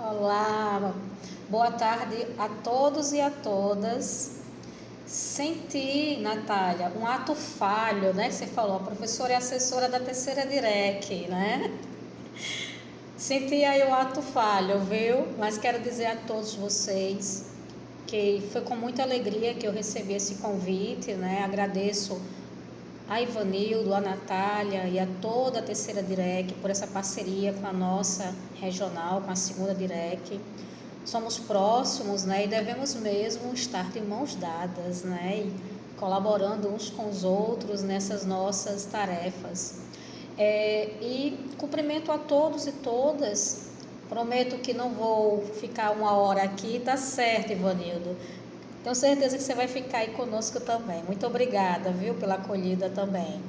Olá, boa tarde a todos e a todas. Senti, Natália, um ato falho, né? Que você falou, a professora é assessora da terceira DIREC, né? Senti aí um ato falho, viu? Mas quero dizer a todos vocês que foi com muita alegria que eu recebi esse convite, né? Agradeço a Ivanildo, a Natália e a toda a terceira DIREC por essa parceria com a nossa regional, com a segunda DIREC. Somos próximos, né, e devemos mesmo estar de mãos dadas, né, e colaborando uns com os outros nessas nossas tarefas. E cumprimento a todos e todas. Prometo que não vou ficar uma hora aqui, tá certo, Ivanildo? Tenho certeza que você vai ficar aí conosco também. Muito obrigada, viu, pela acolhida também.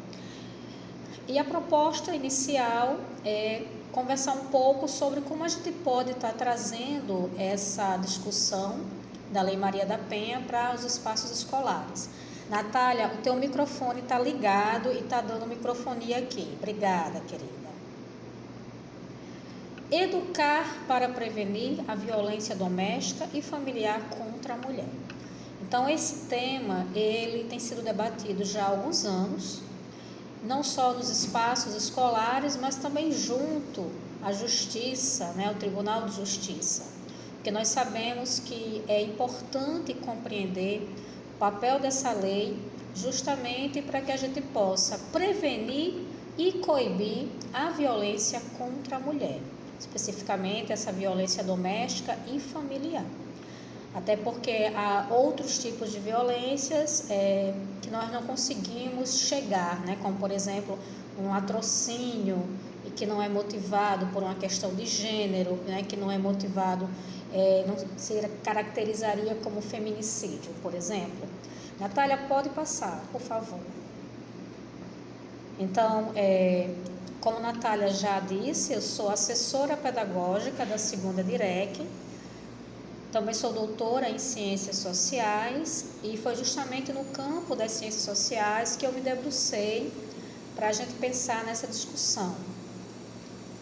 E a proposta inicial é conversar um pouco sobre como a gente pode estar trazendo essa discussão da Lei Maria da Penha para os espaços escolares. Natália, o teu microfone está ligado e está dando microfonia aqui. Obrigada, querida. Educar para prevenir a violência doméstica e familiar contra a mulher. Então, esse tema, ele tem sido debatido já há alguns anos, não só nos espaços escolares, mas também junto à Justiça, né, ao Tribunal de Justiça, porque nós sabemos que é importante compreender o papel dessa lei justamente para que a gente possa prevenir e coibir a violência contra a mulher, especificamente essa violência doméstica e familiar. Até porque há outros tipos de violências que nós não conseguimos chegar, né? Como, por exemplo, um latrocínio, e que não é motivado por uma questão de gênero, né? Que não é motivado, não se caracterizaria como feminicídio, por exemplo. Natália, pode passar, por favor. Então, como a Natália já disse, eu sou assessora pedagógica da segunda DIREC. Também sou doutora em Ciências Sociais e foi justamente no campo das Ciências Sociais que eu me debrucei para a gente pensar nessa discussão.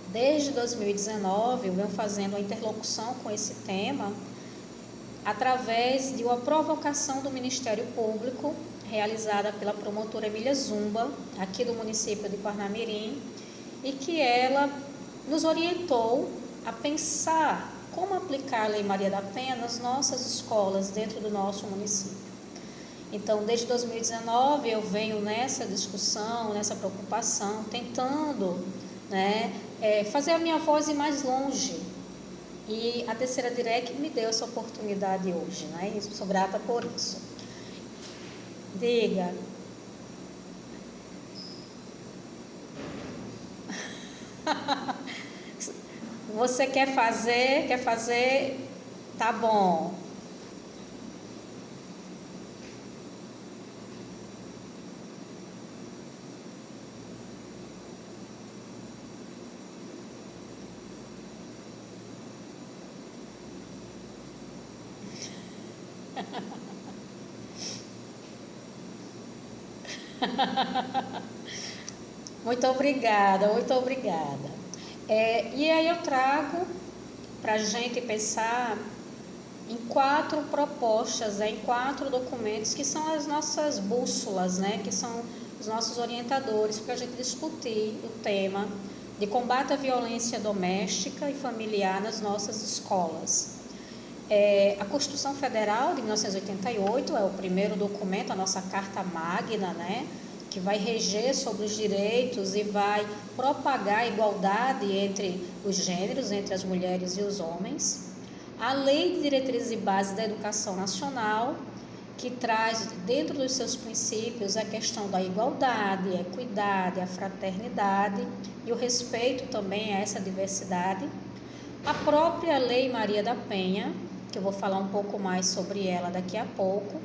Desde 2019 eu venho fazendo a interlocução com esse tema através de uma provocação do Ministério Público realizada pela promotora Emília Zumba, aqui do município de Parnamirim, e que ela nos orientou a pensar como aplicar a Lei Maria da Penha nas nossas escolas dentro do nosso município. Então, desde 2019 eu venho nessa discussão, nessa preocupação, tentando, né, fazer a minha voz ir mais longe. E a terceira DIREC me deu essa oportunidade hoje, né, e sou grata por isso. Diga. Você quer fazer, tá bom. Muito obrigada, muito obrigada. E aí eu trago para a gente pensar em 4 propostas, em 4 documentos que são as nossas bússolas, né, que são os nossos orientadores para a gente discutir o tema de combate à violência doméstica e familiar nas nossas escolas. A Constituição Federal de 1988 é o primeiro documento, a nossa Carta Magna, né, que vai reger sobre os direitos e vai propagar a igualdade entre os gêneros, entre as mulheres e os homens. A Lei de Diretrizes e Bases da Educação Nacional, que traz dentro dos seus princípios a questão da igualdade, a equidade, a fraternidade e o respeito também a essa diversidade. A própria Lei Maria da Penha, que eu vou falar um pouco mais sobre ela daqui a pouco.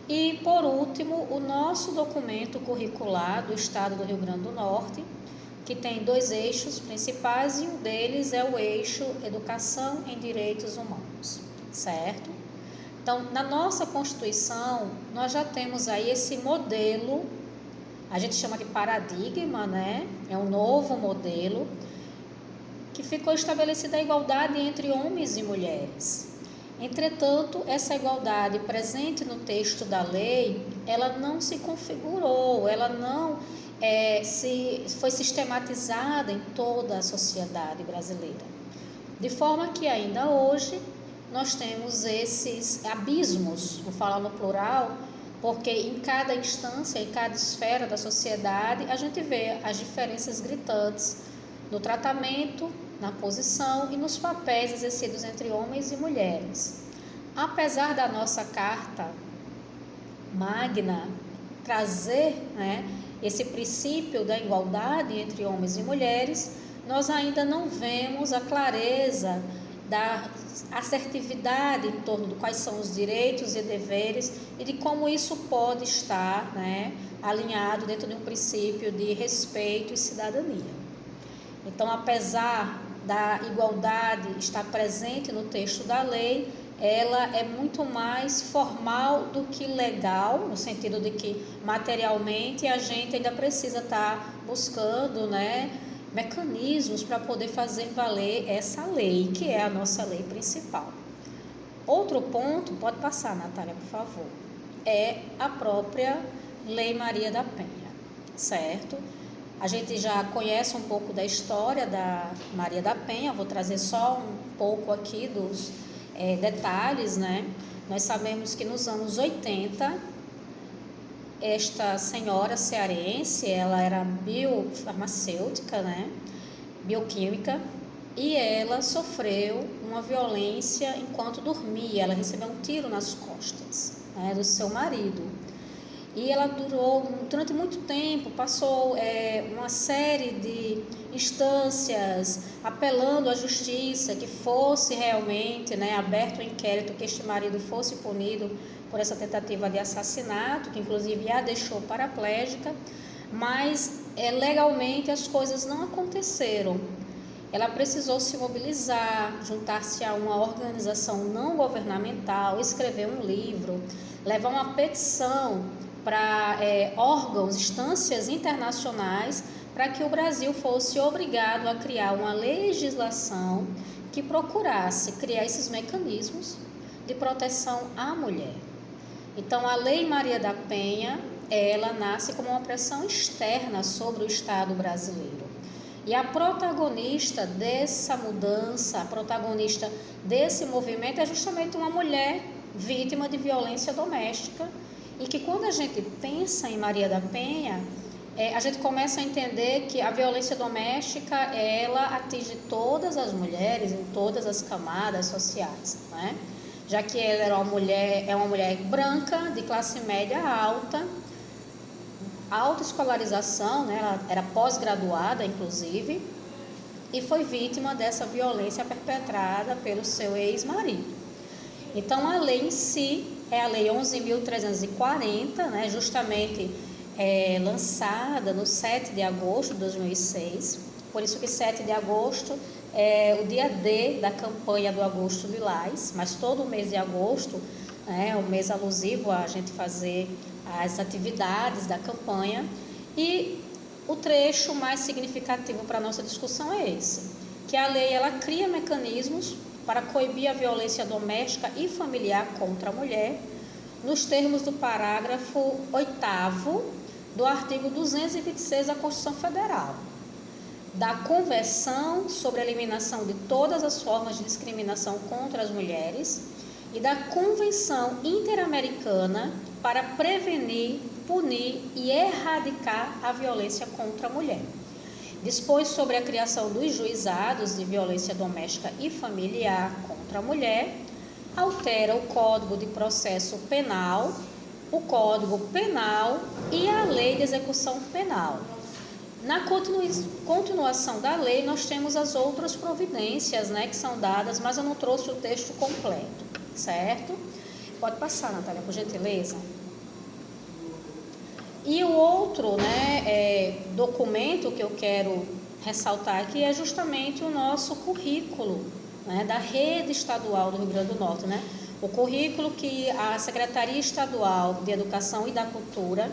E, por último, o nosso documento curricular do Estado do Rio Grande do Norte, que tem 2 eixos principais e um deles é o eixo Educação em Direitos Humanos, certo? Então, na nossa Constituição, nós já temos aí esse modelo, a gente chama de paradigma, né? É um novo modelo, que que ficou estabelecida a igualdade entre homens e mulheres. Entretanto, essa igualdade presente no texto da lei, ela não se configurou, ela não foi sistematizada em toda a sociedade brasileira. De forma que ainda hoje nós temos esses abismos, vou falar no plural, porque em cada instância, em cada esfera da sociedade, a gente vê as diferenças gritantes no tratamento, na posição e nos papéis exercidos entre homens e mulheres. Apesar da nossa Carta Magna trazer, esse princípio da igualdade entre homens e mulheres, nós ainda não vemos a clareza da assertividade em torno de quais são os direitos e deveres e de como isso pode estar alinhado dentro de um princípio de respeito e cidadania. Então, apesar da igualdade estar presente no texto da lei, ela é muito mais formal do que legal, no sentido de que materialmente a gente ainda precisa estar buscando, mecanismos para poder fazer valer essa lei, que é a nossa lei principal. Outro ponto, pode passar, Natália, por favor, é a própria Lei Maria da Penha, certo? A gente já conhece um pouco da história da Maria da Penha, vou trazer só um pouco aqui dos detalhes, Nós sabemos que nos anos 80, esta senhora cearense, ela era biofarmacêutica, bioquímica, e ela sofreu uma violência enquanto dormia. Ela recebeu um tiro nas costas, do seu marido. E ela durou durante muito tempo, passou uma série de instâncias apelando à justiça que fosse realmente aberto um inquérito, que este marido fosse punido por essa tentativa de assassinato, que inclusive a deixou paraplégica, mas legalmente as coisas não aconteceram. Ela precisou se mobilizar, juntar-se a uma organização não governamental, escrever um livro, levar uma petição para órgãos, instâncias internacionais, para que o Brasil fosse obrigado a criar uma legislação que procurasse criar esses mecanismos de proteção à mulher. Então, a Lei Maria da Penha, ela nasce como uma pressão externa sobre o Estado brasileiro. E a protagonista dessa mudança, a protagonista desse movimento é justamente uma mulher vítima de violência doméstica, e que quando a gente pensa em Maria da Penha, a gente começa a entender que a violência doméstica, ela atinge todas as mulheres, em todas as camadas sociais, Já que ela era uma mulher branca, de classe média alta, alta escolarização, ela era pós-graduada, inclusive, e foi vítima dessa violência perpetrada pelo seu ex-marido. Então, a lei em si é a Lei 11.340, justamente lançada no 7 de agosto de 2006. Por isso que 7 de agosto é o dia D da campanha do Agosto Lilás, mas todo o mês de agosto é um mês alusivo a gente fazer as atividades da campanha. E o trecho mais significativo para a nossa discussão é esse, que a lei ela cria mecanismos para coibir a violência doméstica e familiar contra a mulher, nos termos do parágrafo 8º do artigo 226 da Constituição Federal, da Convenção sobre a Eliminação de todas as formas de discriminação contra as mulheres e da Convenção Interamericana para prevenir, punir e erradicar a violência contra a mulher. Dispõe sobre a criação dos juizados de violência doméstica e familiar contra a mulher, altera o Código de Processo Penal, o Código Penal e a Lei de Execução Penal. Na continuação da lei, nós temos as outras providências, que são dadas, mas eu não trouxe o texto completo, certo? Pode passar, Natália, por gentileza. E o outro documento que eu quero ressaltar aqui é justamente o nosso currículo da Rede Estadual do Rio Grande do Norte. O currículo que a Secretaria Estadual de Educação e da Cultura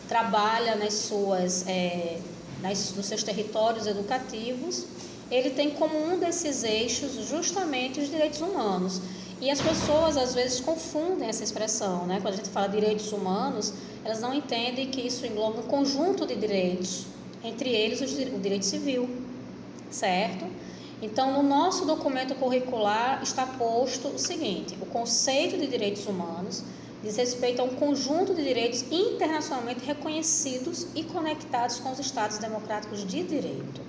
trabalha nos seus territórios educativos ele tem como um desses eixos justamente os direitos humanos. E as pessoas às vezes confundem essa expressão, né? Quando a gente fala direitos humanos, elas não entendem que isso engloba um conjunto de direitos, entre eles o direito civil, certo? Então, no nosso documento curricular está posto o seguinte: o conceito de direitos humanos diz respeito a um conjunto de direitos internacionalmente reconhecidos e conectados com os Estados democráticos de direito,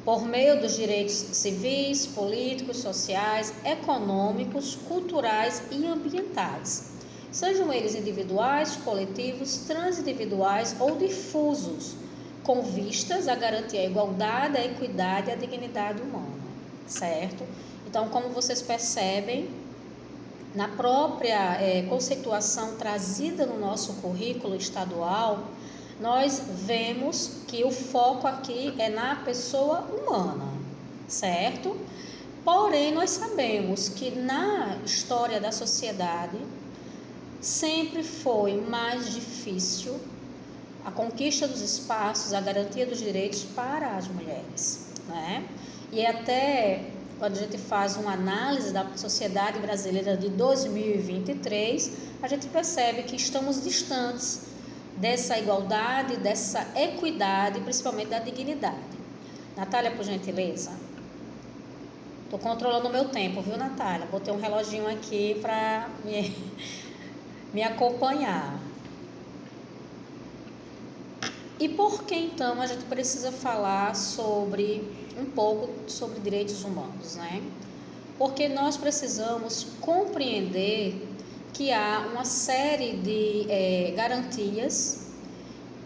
por meio dos direitos civis, políticos, sociais, econômicos, culturais e ambientais, sejam eles individuais, coletivos, transindividuais ou difusos, com vistas a garantir a igualdade, a equidade e a dignidade humana, certo? Então, como vocês percebem, na própria conceituação trazida no nosso currículo estadual, nós vemos que o foco aqui é na pessoa humana, certo? Porém, nós sabemos que na história da sociedade sempre foi mais difícil a conquista dos espaços, a garantia dos direitos para as mulheres, né? E até quando a gente faz uma análise da sociedade brasileira de 2023, a gente percebe que estamos distantes dessa igualdade, dessa equidade, principalmente da dignidade. Natália, por gentileza. Estou controlando o meu tempo, viu, Natália? Botei um reloginho aqui para me acompanhar. E por que então a gente precisa falar um pouco sobre direitos humanos, né? Porque nós precisamos compreender que há uma série de garantias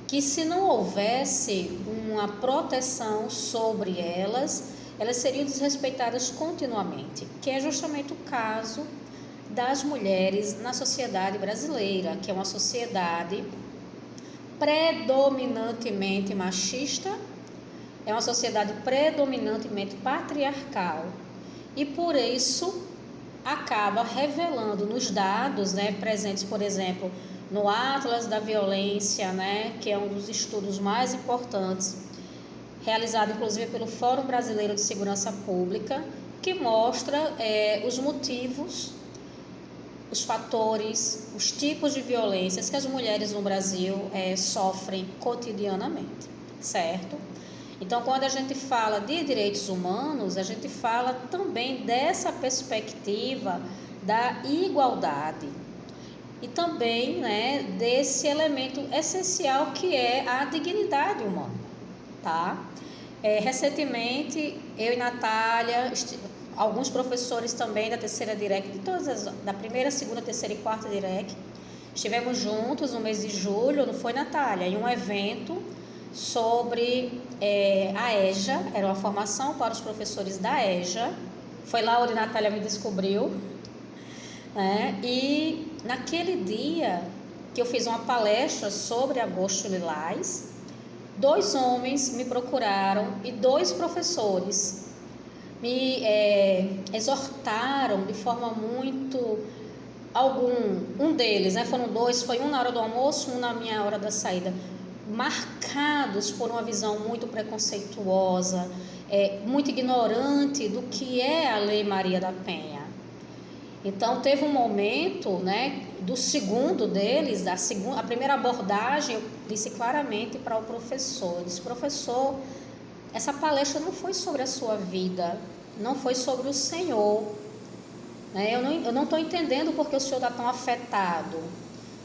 que, se não houvesse uma proteção sobre elas, elas seriam desrespeitadas continuamente, que é justamente o caso das mulheres na sociedade brasileira, que é uma sociedade predominantemente machista, é uma sociedade predominantemente patriarcal, e por isso acaba revelando nos dados, né, presentes, por exemplo, no Atlas da Violência, né, que é um dos estudos mais importantes, realizado inclusive pelo Fórum Brasileiro de Segurança Pública, que mostra os motivos, os fatores, os tipos de violências que as mulheres no Brasil sofrem cotidianamente, certo? Então, quando a gente fala de direitos humanos, a gente fala também dessa perspectiva da igualdade e também, né, desse elemento essencial que é a dignidade humana, tá? Recentemente, eu e Natália, alguns professores também da terceira DIREC, da primeira, segunda, terceira e quarta DIREC, estivemos juntos no mês de julho, não foi, Natália, em um evento sobre a EJA, era uma formação para os professores da EJA, foi lá onde a Natália me descobriu, né? E naquele dia que eu fiz uma palestra sobre Agosto Lilás, 2 homens me procuraram e 2 professores me exortaram de forma muito... um deles, né, foram 2, foi um na hora do almoço, um na minha hora da saída, marcados por uma visão muito preconceituosa, muito ignorante do que é a Lei Maria da Penha. Então, teve um momento, né, do segundo deles, a primeira abordagem, eu disse claramente para o professor, eu disse: professor, essa palestra não foi sobre a sua vida, não foi sobre o Senhor, né? Eu não estou entendendo porque o Senhor está tão afetado.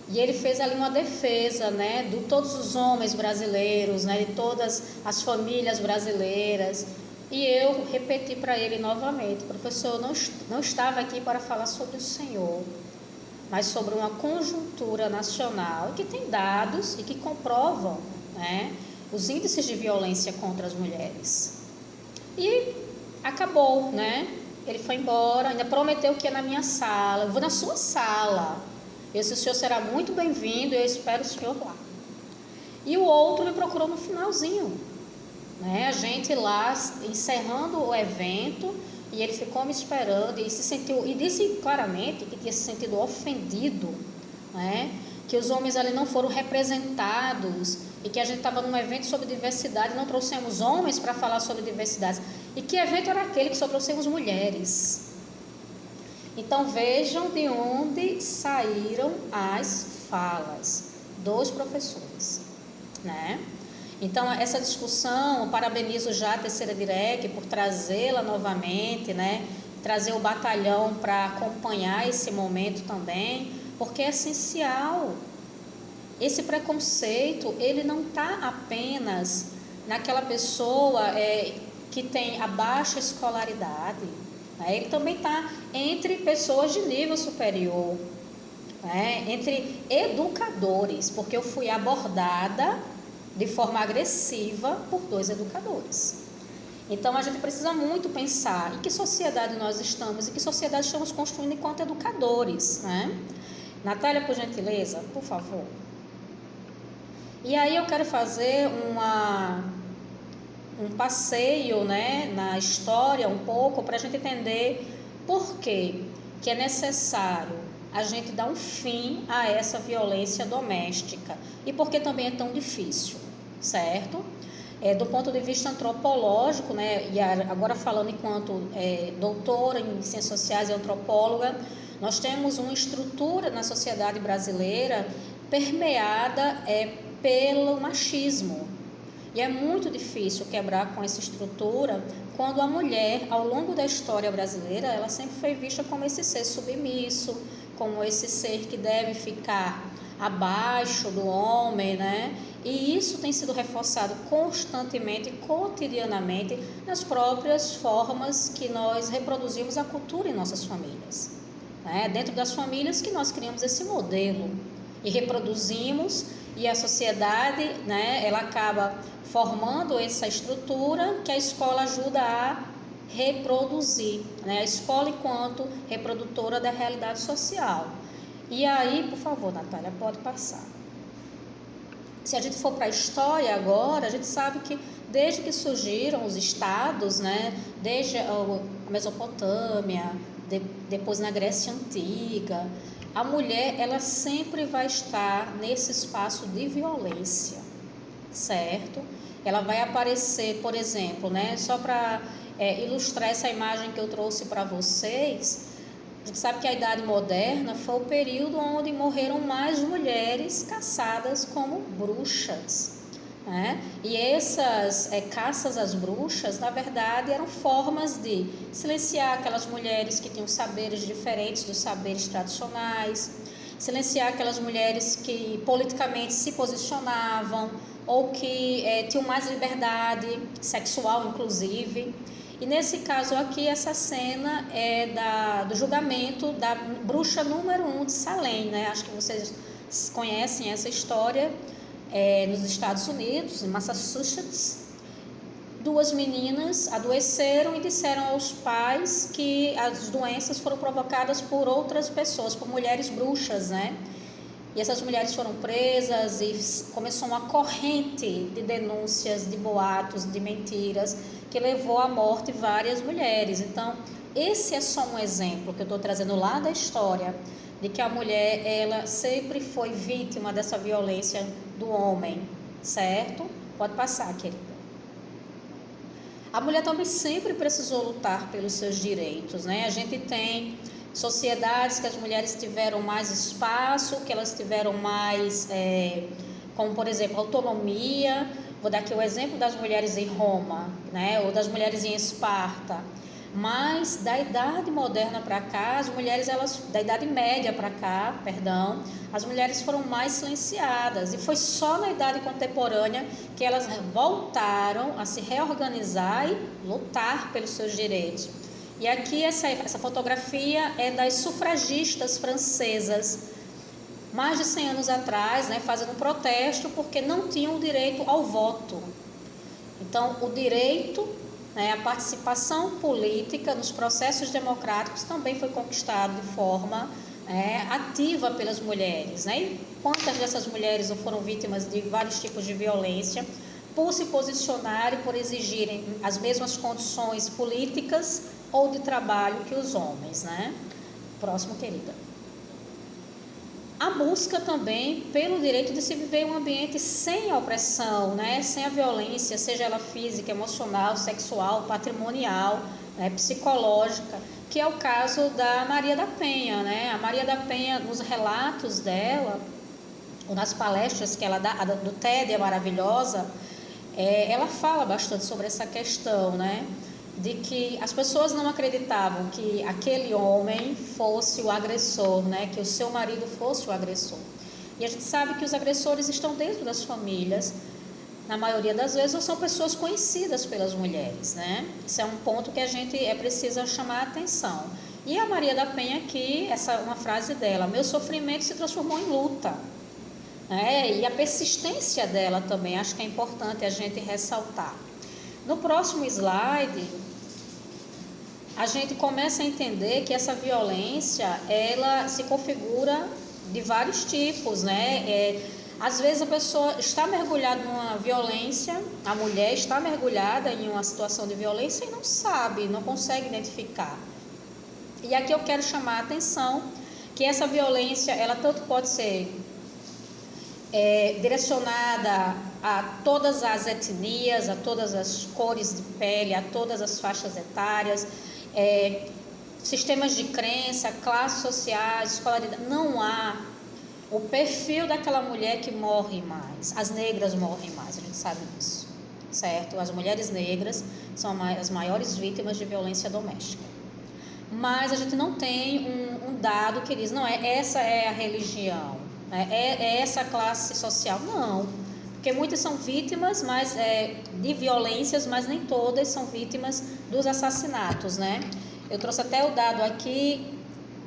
E ele fez ali uma defesa, né, de todos os homens brasileiros, né, de todas as famílias brasileiras. E eu repeti para ele novamente: professor, eu não estava aqui para falar sobre o Senhor, mas sobre uma conjuntura nacional que tem dados e que comprovam, né, os índices de violência contra as mulheres. E acabou, né? Ele foi embora, ainda prometeu que ia na minha sala. Eu vou na sua sala. Esse senhor será muito bem-vindo, eu espero o senhor lá. E o outro me procurou no finalzinho, né? A gente lá encerrando o evento, e ele ficou me esperando e disse claramente que tinha se sentido ofendido, né? Que os homens ali não foram representados e que a gente estava num evento sobre diversidade e não trouxemos homens para falar sobre diversidade. E que evento era aquele que só trouxemos mulheres? Então vejam de onde saíram as falas dos professores, né? Então essa discussão, eu parabenizo já a terceira DIREC por trazê-la novamente, né? Trazer o batalhão para acompanhar esse momento também, porque é essencial. Esse preconceito, ele não está apenas naquela pessoa que tem a baixa escolaridade, né? Ele também está entre pessoas de nível superior, né? Entre educadores, porque eu fui abordada de forma agressiva por 2 educadores. Então a gente precisa muito pensar em que sociedade nós estamos e que sociedade estamos construindo enquanto educadores, né? Natália, por gentileza, por favor. E aí eu quero fazer um passeio, né, na história um pouco, para a gente entender por que é necessário a gente dar um fim a essa violência doméstica e por que também é tão difícil, certo? Do ponto de vista antropológico, né, e agora falando enquanto doutora em ciências sociais e antropóloga, nós temos uma estrutura na sociedade brasileira permeada pelo machismo. E é muito difícil quebrar com essa estrutura quando a mulher, ao longo da história brasileira, ela sempre foi vista como esse ser submisso, como esse ser que deve ficar abaixo do homem, né? E isso tem sido reforçado constantemente, cotidianamente, nas próprias formas que nós reproduzimos a cultura em nossas famílias, né? Dentro das famílias que nós criamos esse modelo e reproduzimos, e a sociedade, né, ela acaba formando essa estrutura que a escola ajuda a reproduzir, né? A escola enquanto reprodutora da realidade social. E aí, por favor, Natália, pode passar. Se a gente for para a história agora, a gente sabe que desde que surgiram os estados, né, desde a Mesopotâmia, depois na Grécia Antiga, a mulher, ela sempre vai estar nesse espaço de violência, certo? Ela vai aparecer, por exemplo, né, só para ilustrar essa imagem que eu trouxe para vocês, a gente sabe que a Idade Moderna foi o período onde morreram mais mulheres caçadas como bruxas, né? E essas caças às bruxas, na verdade, eram formas de silenciar aquelas mulheres que tinham saberes diferentes dos saberes tradicionais, silenciar aquelas mulheres que politicamente se posicionavam ou que tinham mais liberdade sexual, inclusive. E nesse caso aqui, essa cena é do julgamento da bruxa número 1 de Salem, né? Acho que vocês conhecem essa história. Nos Estados Unidos, em Massachusetts, 2 meninas adoeceram e disseram aos pais que as doenças foram provocadas por outras pessoas, por mulheres bruxas, né? E essas mulheres foram presas e começou uma corrente de denúncias, de boatos, de mentiras, que levou à morte várias mulheres. Então, esse é só um exemplo que eu estou trazendo lá da história, de que a mulher, ela sempre foi vítima dessa violência do homem, certo? Pode passar, querida. A mulher também sempre precisou lutar pelos seus direitos, né? A gente tem sociedades que as mulheres tiveram mais espaço, que elas tiveram mais, como por exemplo, autonomia. Vou dar aqui o exemplo das mulheres em Roma, né? Ou das mulheres em Esparta. Mas da Idade Moderna para cá, as mulheres, da Idade Média para cá, perdão, as mulheres foram mais silenciadas. E foi só na Idade Contemporânea que elas voltaram a se reorganizar e lutar pelos seus direitos. E aqui essa fotografia é das sufragistas francesas, mais de 100 anos atrás, né, fazendo um protesto porque não tinham o direito ao voto. Então, o direito, a participação política nos processos democráticos também foi conquistado de forma ativa pelas mulheres, né? E quantas dessas mulheres não foram vítimas de vários tipos de violência por se posicionarem, por exigirem as mesmas condições políticas ou de trabalho que os homens, né? Próximo, querida. a busca também pelo direito de se viver em um ambiente sem a opressão, né? Sem a violência, seja ela física, emocional, sexual, patrimonial, né? Psicológica, que é o caso da Maria da Penha, né? A Maria da Penha, nos relatos dela, ou nas palestras que ela dá, a do TED é maravilhosa, ela fala bastante sobre essa questão, né? De que as pessoas não acreditavam que aquele homem fosse o agressor, né? Que o seu marido fosse o agressor. E a gente sabe que os agressores estão dentro das famílias, na maioria das vezes, ou são pessoas conhecidas pelas mulheres, né? Isso é um ponto que a gente precisa chamar a atenção. E a Maria da Penha aqui, uma frase dela: meu sofrimento se transformou em luta. E a persistência dela também, acho que é importante a gente ressaltar. No próximo slide, a gente começa a entender que essa violência, ela se configura de vários tipos, né? Às vezes a pessoa está mergulhada numa violência, a mulher está mergulhada em uma situação de violência e não sabe, não consegue identificar. E aqui eu quero chamar a atenção que essa violência, ela tanto pode ser direcionada a todas as etnias, a todas as cores de pele, a todas as faixas etárias, sistemas de crença, classes sociais, escolaridade. Não há o perfil daquela mulher que morre mais. As negras morrem mais, a gente sabe disso, certo? As mulheres negras são as maiores vítimas de violência doméstica. Mas a gente não tem um dado que diz, não, essa é a religião, é essa classe social. Não, porque muitas são vítimas de violências, mas nem todas são vítimas dos assassinatos, né? Eu trouxe até o dado aqui,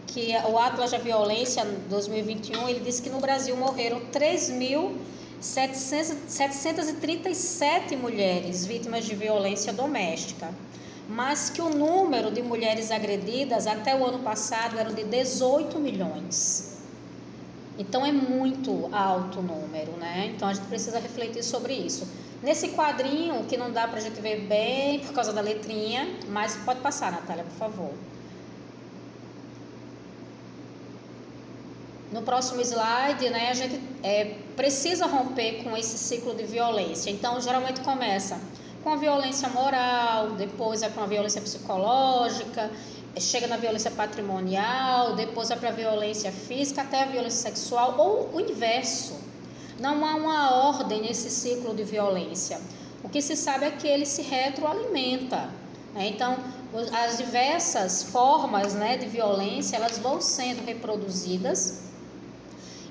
que o Atlas da Violência 2021, ele disse que no Brasil morreram 3.737 mulheres vítimas de violência doméstica, mas que o número de mulheres agredidas até o ano passado era de 18 milhões. Então é muito alto o número, né? Então a gente precisa refletir sobre isso. Nesse quadrinho, que não dá para a gente ver bem por causa da letrinha, mas pode passar, Natália, por favor. No próximo slide, né, a gente precisa romper com esse ciclo de violência. Então, geralmente começa com a violência moral, depois é com a violência psicológica, chega na violência patrimonial, depois é para a violência física, até a violência sexual, ou o inverso. Não há uma ordem nesse ciclo de violência. O que se sabe é que ele se retroalimenta, né? Então, as diversas formas, né, de violência, elas vão sendo reproduzidas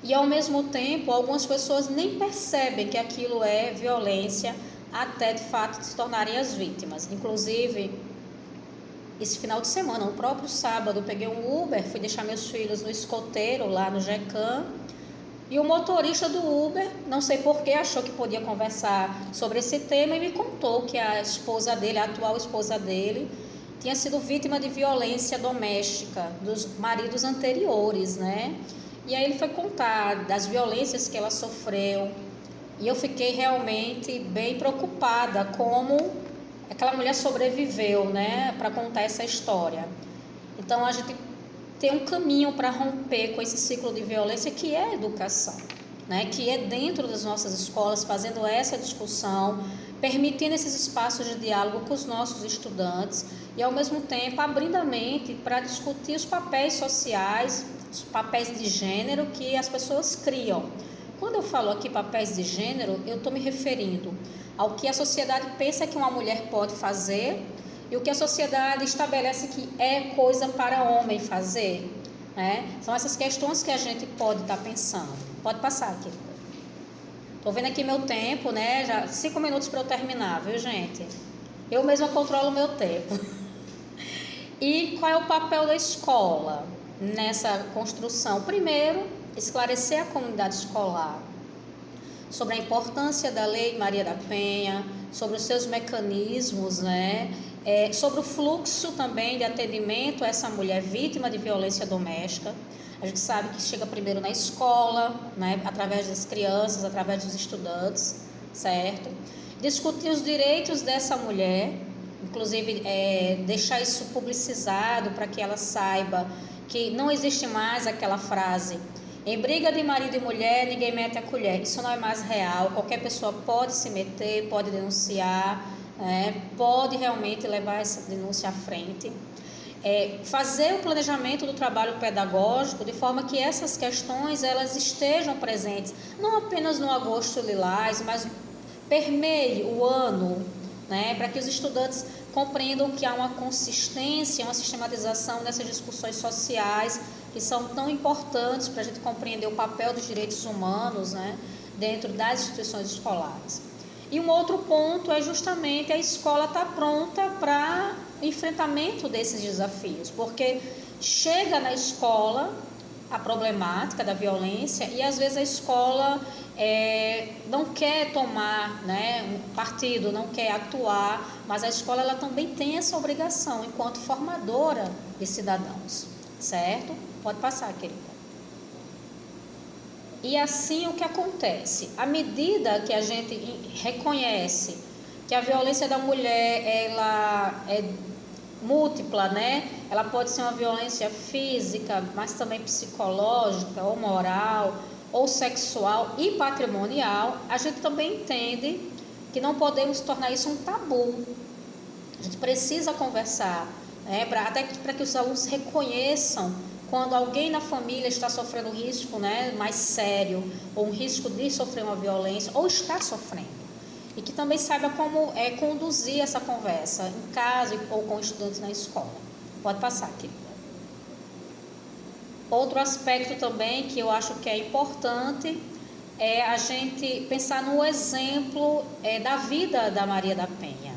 e, ao mesmo tempo, algumas pessoas nem percebem que aquilo é violência até, de fato, se tornarem as vítimas. Inclusive, esse final de semana, no próprio sábado, eu peguei um Uber, fui deixar meus filhos no escoteiro, lá no GECAM, e o motorista do Uber, não sei porquê, achou que podia conversar sobre esse tema e me contou que a esposa dele, a atual esposa dele, tinha sido vítima de violência doméstica dos maridos anteriores, né? E aí ele foi contar das violências que ela sofreu, e eu fiquei realmente bem preocupada como aquela mulher sobreviveu, né, para contar essa história. Então a gente tem um caminho para romper com esse ciclo de violência, que é a educação, né? Que é dentro das nossas escolas, fazendo essa discussão, permitindo esses espaços de diálogo com os nossos estudantes e, ao mesmo tempo, abrindo a mente para discutir os papéis sociais, os papéis de gênero que as pessoas criam. Quando eu falo aqui papéis de gênero, eu estou me referindo ao que a sociedade pensa que uma mulher pode fazer e o que a sociedade estabelece que é coisa para homem fazer, né? São essas questões que a gente pode estar pensando. Pode passar aqui. Estou vendo aqui meu tempo, né? Já 5 minutos para eu terminar, viu, gente? Eu mesma controlo o meu tempo. E qual é o papel da escola nessa construção? Primeiro, esclarecer a comunidade escolar sobre a importância da Lei Maria da Penha, sobre os seus mecanismos, né? Sobre o fluxo também de atendimento a essa mulher vítima de violência doméstica. A gente sabe que chega primeiro na escola, né? Através das crianças, através dos estudantes, certo? Discutir os direitos dessa mulher, inclusive deixar isso publicizado para que ela saiba que não existe mais aquela frase Em briga de marido e mulher, ninguém mete a colher. Isso não é mais real. Qualquer pessoa pode se meter, pode denunciar, pode realmente levar essa denúncia à frente. Fazer o planejamento do trabalho pedagógico de forma que essas questões elas estejam presentes, não apenas no agosto lilás, mas permeie o ano, para que os estudantes compreendam que há uma consistência, uma sistematização nessas discussões sociais que são tão importantes para a gente compreender o papel dos direitos humanos, dentro das instituições escolares. E um outro ponto é justamente a escola estar pronta para o enfrentamento desses desafios, porque chega na escola a problemática da violência e às vezes a escola não quer tomar um partido, não quer atuar, mas a escola ela também tem essa obrigação enquanto formadora de cidadãos, certo? Pode passar, querida. E assim o que acontece? À medida que a gente reconhece que a violência da mulher ela é múltipla, ela pode ser uma violência física, mas também psicológica, ou moral, ou sexual e patrimonial, a gente também entende que não podemos tornar isso um tabu. A gente precisa conversar, até para que os alunos reconheçam quando alguém na família está sofrendo um risco mais sério, ou um risco de sofrer uma violência, ou está sofrendo. E que também saiba como conduzir essa conversa em casa ou com estudantes na escola. Pode passar, querida. Outro aspecto também que eu acho que é importante é a gente pensar no exemplo da vida da Maria da Penha,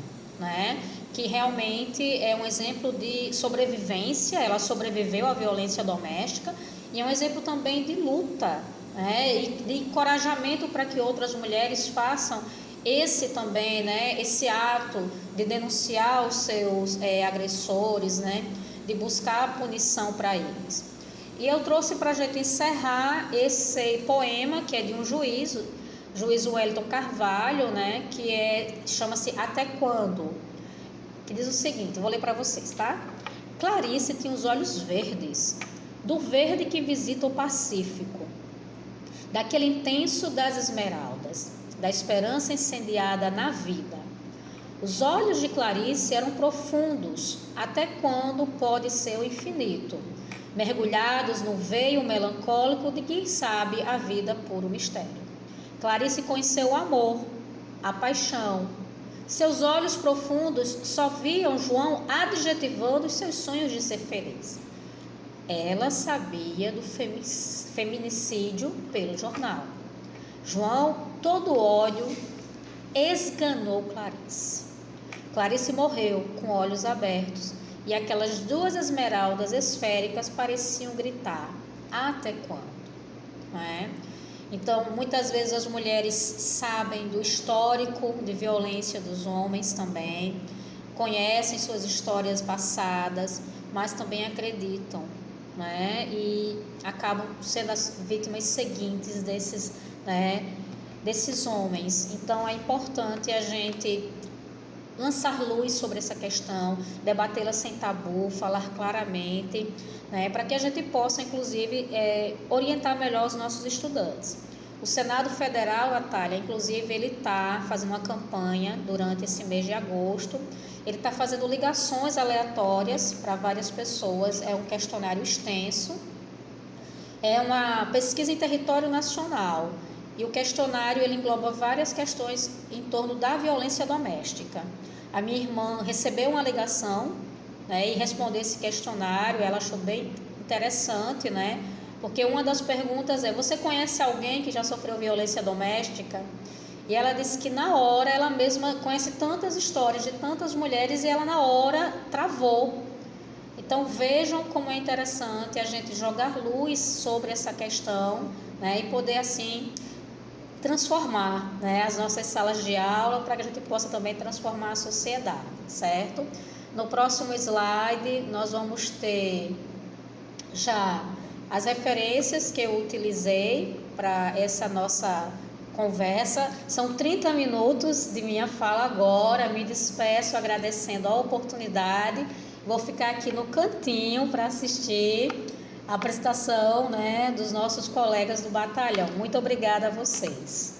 que realmente é um exemplo de sobrevivência, ela sobreviveu à violência doméstica, e é um exemplo também de luta, e de encorajamento para que outras mulheres façam esse também, esse ato de denunciar os seus agressores, de buscar a punição para eles. E eu trouxe para a gente encerrar esse poema, que é de um juiz Wellington Carvalho, que chama-se Até Quando? Que diz o seguinte, vou ler para vocês, tá? Clarice tinha os olhos verdes, do verde que visita o Pacífico, daquele intenso das esmeraldas, da esperança incendiada na vida. Os olhos de Clarice eram profundos, até quando pode ser o infinito, mergulhados no veio melancólico de quem sabe a vida puro mistério. Clarice conheceu o amor, a paixão. Seus olhos profundos só viam João adjetivando os seus sonhos de ser feliz. Ela sabia do feminicídio pelo jornal. João, todo ódio, esganou Clarice. Clarice morreu com olhos abertos e aquelas duas esmeraldas esféricas pareciam gritar: até quando? Então, muitas vezes as mulheres sabem do histórico de violência dos homens também, conhecem suas histórias passadas, mas também acreditam, e acabam sendo as vítimas seguintes desses homens. Então, é importante a gente lançar luz sobre essa questão, debatê-la sem tabu, falar claramente, para que a gente possa, inclusive, orientar melhor os nossos estudantes. O Senado Federal, Natália, inclusive, ele está fazendo uma campanha durante esse mês de agosto, ele está fazendo ligações aleatórias para várias pessoas, é um questionário extenso, é uma pesquisa em território nacional, e o questionário ele engloba várias questões em torno da violência doméstica. A minha irmã recebeu uma ligação, e respondeu esse questionário, ela achou bem interessante, porque uma das perguntas é: você conhece alguém que já sofreu violência doméstica? E ela disse que na hora ela mesma conhece tantas histórias de tantas mulheres e ela na hora travou. Então vejam como é interessante a gente jogar luz sobre essa questão, e poder assim transformar as nossas salas de aula para que a gente possa também transformar a sociedade, certo? No próximo slide nós vamos ter já as referências que eu utilizei para essa nossa conversa. São 30 minutos de minha fala agora, me despeço agradecendo a oportunidade, vou ficar aqui no cantinho para assistir a apresentação, né, dos nossos colegas do batalhão. Muito obrigada a vocês.